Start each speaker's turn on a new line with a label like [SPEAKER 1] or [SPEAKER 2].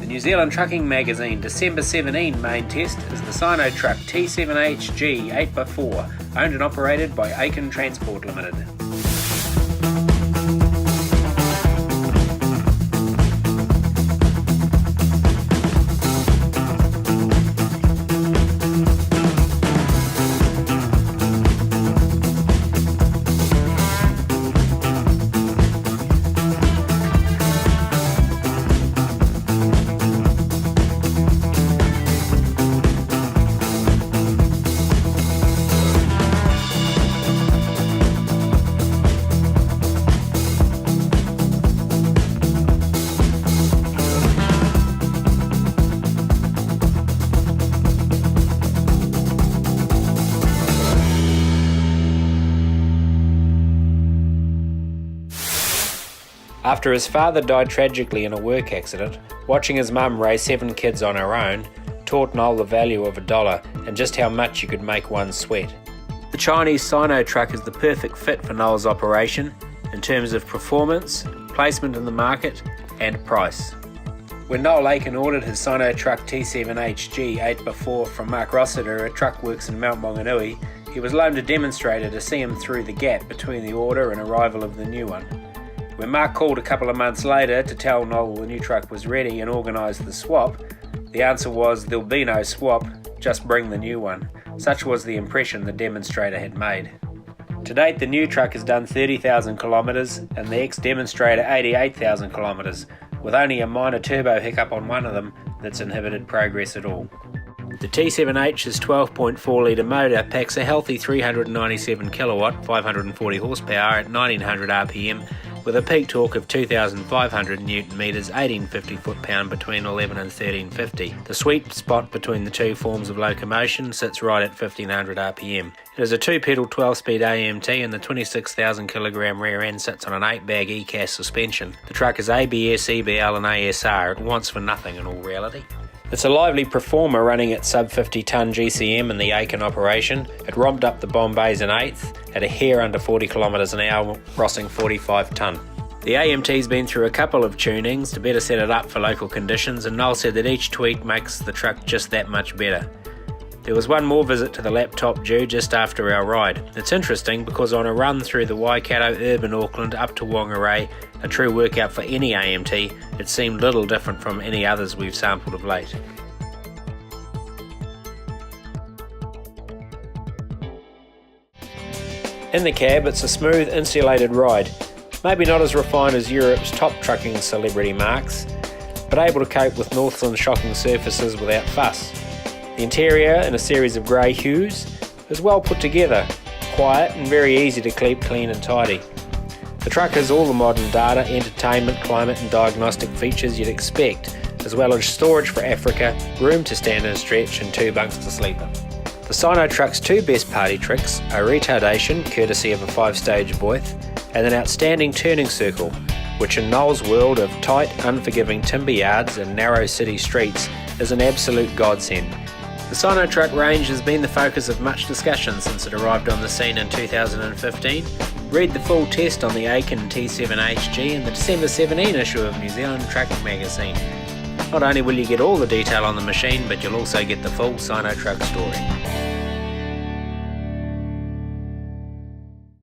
[SPEAKER 1] New Zealand Trucking Magazine December 17 main test is the Sinotruk T7H G 8x4, owned and operated by Aiken Transport Limited. After his father died tragically in a work accident, watching his mum raise 7 kids on her own taught Noel the value of $1 and just how much you could make one sweat. The Chinese Sinotruk is the perfect fit for Noel's operation in terms of performance, placement in the market and price. When Noel Aiken ordered his Sinotruk T7H G 8x4 from Mark Rossiter at Truckworks in Mount Maunganui, he was loaned a demonstrator to see him through the gap between the order and arrival of the new one. When Mark called a couple of months later to tell Noel the new truck was ready and organise the swap, the answer was there'll be no swap, just bring the new one. Such was the impression the demonstrator had made. To date, the new truck has done 30,000 kilometres and the ex-demonstrator 88,000 kilometres, with only a minor turbo hiccup on one of them that's inhibited progress at all. The T7H's 12.4 litre motor packs a healthy 397 kilowatt, 540 horsepower at 1900 RPM with a peak torque of 2,500 Nm, 1850 foot-pound between 11 and 1350. The sweet spot between the two forms of locomotion sits right at 1500 RPM. It is a 2-pedal 12-speed AMT and the 26,000 kg rear end sits on an 8-bag ECAS suspension. The truck is ABS, EBL and ASR. It wants for nothing in all reality. It's a lively performer running at sub 50 tonne GCM in the Aiken operation. It romped up the Bombays in 8th at a hair under 40 km an hour, crossing 45 tonne. The AMT's been through a couple of tunings to better set it up for local conditions, and Noel said that each tweak makes the truck just that much better. There was one more visit to the laptop due just after our ride. It's interesting because on a run through the Waikato, urban Auckland up to Whangarei, a true workout for any AMT, it seemed little different from any others we've sampled of late. In the cab, it's a smooth, insulated ride. Maybe not as refined as Europe's top trucking celebrity marques, but able to cope with Northland's shocking surfaces without fuss. The interior, in a series of grey hues, is well put together, quiet and very easy to keep clean and tidy. The truck has all the modern data, entertainment, climate and diagnostic features you'd expect, as well as storage for Africa, room to stand and stretch and 2 bunks to sleep in. The Sinotruk's 2 best party tricks are retardation, courtesy of a 5-stage Voith, and an outstanding turning circle, which in Noel's world of tight, unforgiving timber yards and narrow city streets is an absolute godsend. The Sinotruk range has been the focus of much discussion since it arrived on the scene in 2015. Read the full test on the Aiken T7HG in the December 17 issue of New Zealand Trucking Magazine. Not only will you get all the detail on the machine, but you'll also get the full Sinotruk story.